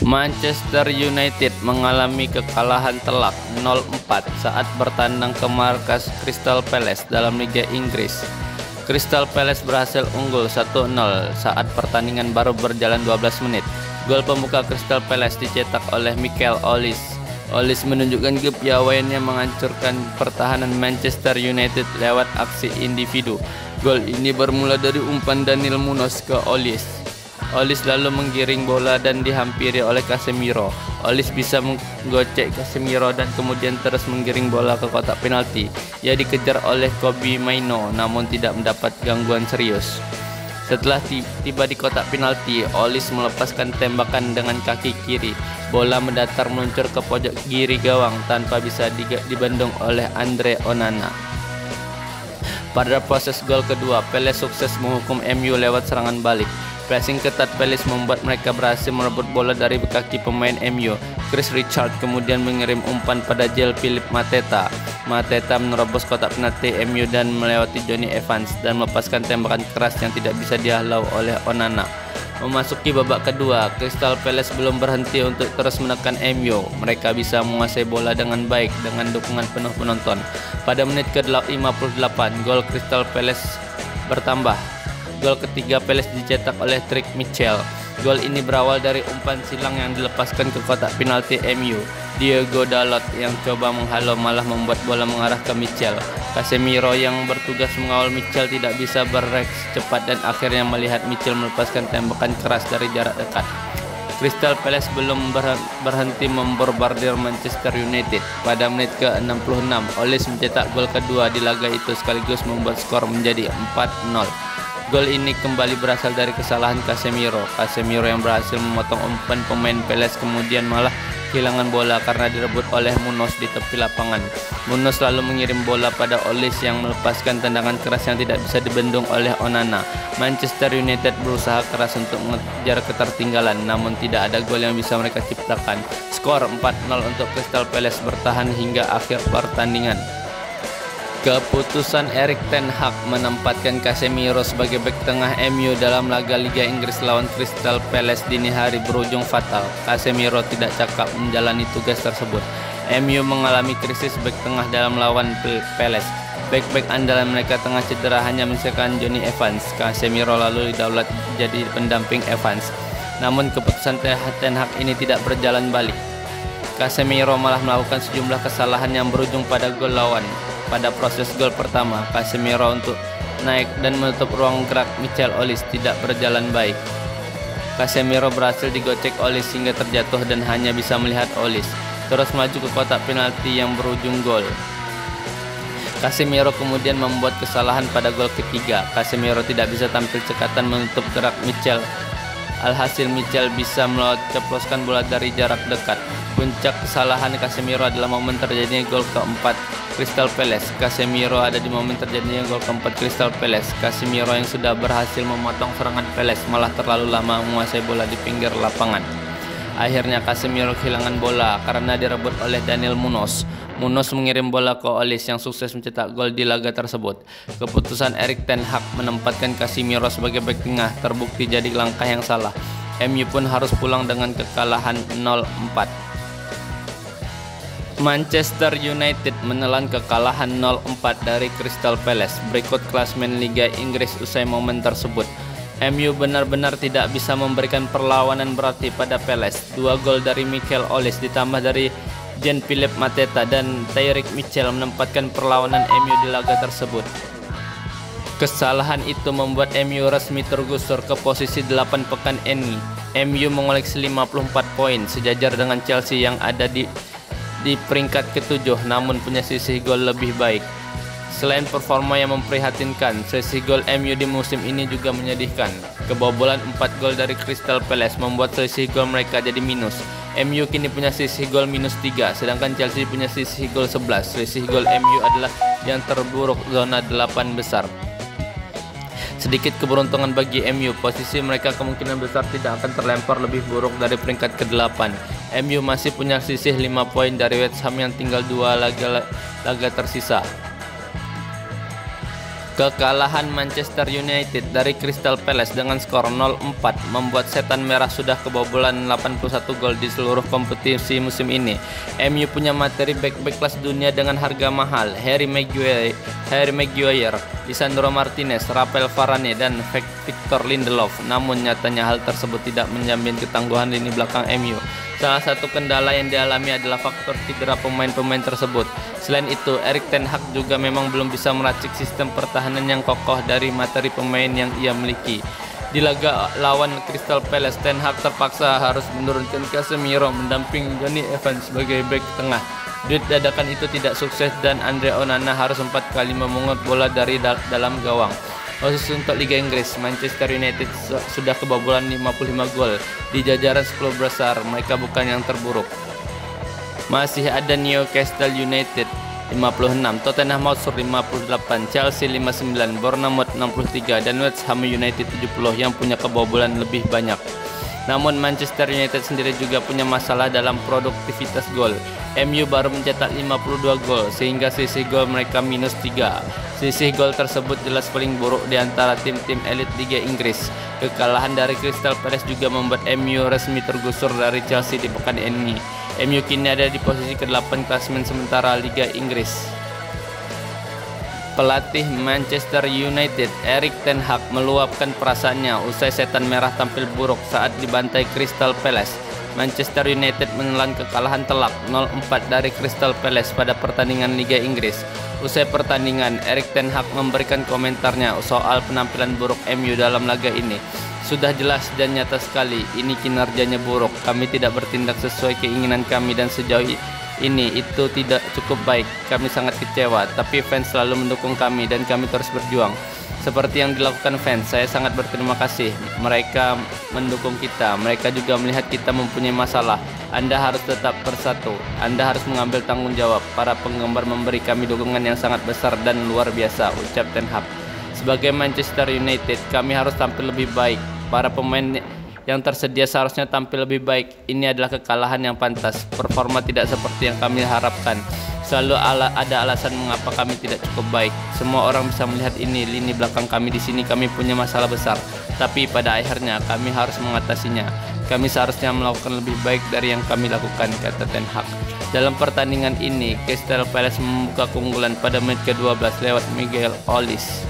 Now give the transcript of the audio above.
Manchester United mengalami kekalahan telak 0-4 saat bertandang ke markas Crystal Palace dalam Liga Inggris. Crystal Palace berhasil unggul 1-0 saat pertandingan baru berjalan 12 menit. Gol pembuka Crystal Palace dicetak oleh Michael Olise. Olise menunjukkan kepiawaiannya menghancurkan pertahanan Manchester United lewat aksi individu. Gol ini bermula dari umpan Daniel Munoz ke Olise. Olise lalu menggiring bola dan dihampiri oleh Casemiro. Olise bisa menggocek Casemiro dan kemudian terus menggiring bola ke kotak penalti. Ia dikejar oleh Kobbie Mainoo namun tidak mendapat gangguan serius. Setelah tiba di kotak penalti, Olise melepaskan tembakan dengan kaki kiri. Bola mendatar meluncur ke pojok kiri gawang tanpa bisa dibendung oleh Andre Onana. Pada proses gol kedua, Palace sukses menghukum MU lewat serangan balik. Pressing ketat Palace membuat mereka berhasil merebut bola dari kaki pemain MU. Chris Richards kemudian mengirim umpan pada Philippe Mateta. Mateta menerobos kotak penalti MU dan melewati Jonny Evans dan melepaskan tembakan keras yang tidak bisa dihalau oleh Onana. Memasuki babak kedua, Crystal Palace belum berhenti untuk terus menekan MU. Mereka bisa menguasai bola dengan baik dengan dukungan penuh penonton. Pada menit ke-58, gol Crystal Palace bertambah. Gol ketiga Palace dicetak oleh Tyrick Mitchell. Gol ini berawal dari umpan silang yang dilepaskan ke kotak penalti MU. Diogo Dalot yang coba menghalau malah membuat bola mengarah ke Mitchell. Casemiro yang bertugas mengawal Mitchell tidak bisa bereaksi cepat dan akhirnya melihat Mitchell melepaskan tembakan keras dari jarak dekat. Crystal Palace belum berhenti membombardir Manchester United. Pada menit ke-66, Olise mencetak gol kedua di laga itu sekaligus membuat skor menjadi 4-0. Gol ini kembali berasal dari kesalahan Casemiro. Casemiro yang berhasil memotong umpan pemain Palace kemudian malah kehilangan bola karena direbut oleh Munoz di tepi lapangan. Munoz lalu mengirim bola pada Olise yang melepaskan tendangan keras yang tidak bisa dibendung oleh Onana. Manchester United berusaha keras untuk mengejar ketertinggalan, namun tidak ada gol yang bisa mereka ciptakan. Skor 4-0 untuk Crystal Palace bertahan hingga akhir pertandingan. Keputusan Erik ten Hag menempatkan Casemiro sebagai bek tengah MU dalam laga Liga Inggris lawan Crystal Palace dini hari berujung fatal. Casemiro tidak cakap menjalani tugas tersebut. MU mengalami krisis bek tengah dalam lawan Palace. Bek-bek andalan mereka tengah cedera hanya menyisakan Jonny Evans. Casemiro lalu didaulat jadi pendamping Evans. Namun keputusan ten Hag ini tidak berjalan balik. Casemiro malah melakukan sejumlah kesalahan yang berujung pada gol lawan. Pada proses gol pertama, Casemiro untuk naik dan menutup ruang gerak Michael Olise tidak berjalan baik. Casemiro berhasil digocek Olise hingga terjatuh dan hanya bisa melihat Olise terus maju ke kotak penalti yang berujung gol. Casemiro kemudian membuat kesalahan pada gol ketiga. Casemiro tidak bisa tampil cekatan menutup gerak Mitchell. Alhasil Mitchell bisa melompatkan bola dari jarak dekat. Puncak kesalahan Casemiro adalah momen terjadinya gol keempat Crystal Palace. Casemiro ada di momen terjadinya gol keempat Crystal Palace. Casemiro yang sudah berhasil memotong serangan Palace malah terlalu lama menguasai bola di pinggir lapangan. Akhirnya Casemiro kehilangan bola karena direbut oleh Daniel Munoz. Munoz mengirim bola ke Olise yang sukses mencetak gol di laga tersebut. Keputusan Erik ten Hag menempatkan Casemiro sebagai bek tengah terbukti jadi langkah yang salah. MU pun harus pulang dengan kekalahan 0-4. Manchester United menelan kekalahan 0-4 dari Crystal Palace. Berikut klasemen Liga Inggris usai momen tersebut. MU benar-benar tidak bisa memberikan perlawanan berarti pada Palace. 2 gol dari Michael Olise ditambah dari Philippe Mateta dan Tyrick Mitchell menempatkan perlawanan MU di laga tersebut. Kesalahan itu membuat MU resmi tergusur ke posisi 8 pekan ini. MU mengoleksi 54 poin sejajar dengan Chelsea yang ada di peringkat ke-7 namun punya sisi gol lebih baik. Selain performa yang memprihatinkan, sisi gol MU di musim ini juga menyedihkan. Kebobolan 4 gol dari Crystal Palace membuat sisi gol mereka jadi minus. MU kini punya sisi gol -3, sedangkan Chelsea punya sisi gol 11. Sisi gol MU adalah yang terburuk zona 8 besar. Sedikit keberuntungan bagi MU, posisi mereka kemungkinan besar tidak akan terlempar lebih buruk dari peringkat ke-8. MU masih punya sisih 5 poin dari West Ham yang tinggal 2 laga tersisa. Kekalahan Manchester United dari Crystal Palace dengan skor 0-4 membuat Setan Merah sudah kebobolan 81 gol di seluruh kompetisi musim ini. MU punya materi bek-bek kelas dunia dengan harga mahal: Harry Maguire, Lisandro Martinez, Rafael Varane, dan Victor Lindelof. Namun nyatanya hal tersebut tidak menjamin ketangguhan lini belakang MU. Salah satu kendala yang dialami adalah faktor cedera pemain-pemain tersebut. Selain itu, Erik ten Hag juga memang belum bisa meracik sistem pertahanan yang kokoh dari materi pemain yang ia miliki. Di laga lawan Crystal Palace, ten Hag terpaksa harus menurunkan Casemiro mendamping Jonny Evans sebagai bek tengah. Duit dadakan itu tidak sukses dan Andre Onana harus 4 kali memungut bola dari dalam gawang. Khusus untuk Liga Inggris, Manchester United sudah kebobolan 55 gol. Di jajaran 10 besar, mereka bukan yang terburuk. Masih ada Newcastle United 56, Tottenham Hotspur 58, Chelsea 59, Bournemouth 63, dan West Ham United 70 yang punya kebobolan lebih banyak. Namun Manchester United sendiri juga punya masalah dalam produktivitas gol. MU baru mencetak 52 gol sehingga sisi gol mereka -3. Sisi gol tersebut jelas paling buruk di antara tim-tim elit Liga Inggris. Kekalahan dari Crystal Palace juga membuat MU resmi tergusur dari Chelsea di pekan ini. MU kini ada di posisi ke-8 klasemen sementara Liga Inggris. Pelatih Manchester United Erik ten Hag meluapkan perasaannya usai Setan Merah tampil buruk saat dibantai Crystal Palace. Manchester United menelan kekalahan telak 0-4 dari Crystal Palace pada pertandingan Liga Inggris. Usai pertandingan, Erik ten Hag memberikan komentarnya soal penampilan buruk MU dalam laga ini. Sudah jelas dan nyata sekali, ini kinerjanya buruk. Kami tidak bertindak sesuai keinginan kami dan sejauh ini itu tidak cukup baik. Kami sangat kecewa, tapi fans selalu mendukung kami dan kami terus berjuang. Seperti yang dilakukan fans, saya sangat berterima kasih. Mereka mendukung kita, mereka juga melihat kita mempunyai masalah. Anda harus tetap bersatu, Anda harus mengambil tanggung jawab. Para penggemar memberi kami dukungan yang sangat besar dan luar biasa, ucap ten Hag. Sebagai Manchester United, kami harus tampil lebih baik. Para pemain yang tersedia seharusnya tampil lebih baik. Ini adalah kekalahan yang pantas. Performa tidak seperti yang kami harapkan. Selalu ada alasan mengapa kami tidak cukup baik. Semua orang bisa melihat ini. Lini belakang kami di sini kami punya masalah besar. Tapi pada akhirnya kami harus mengatasinya. Kami seharusnya melakukan lebih baik dari yang kami lakukan, kata ten Hag. Dalam pertandingan ini, Crystal Palace membuka keunggulan pada menit ke-12 lewat Miguel Olise.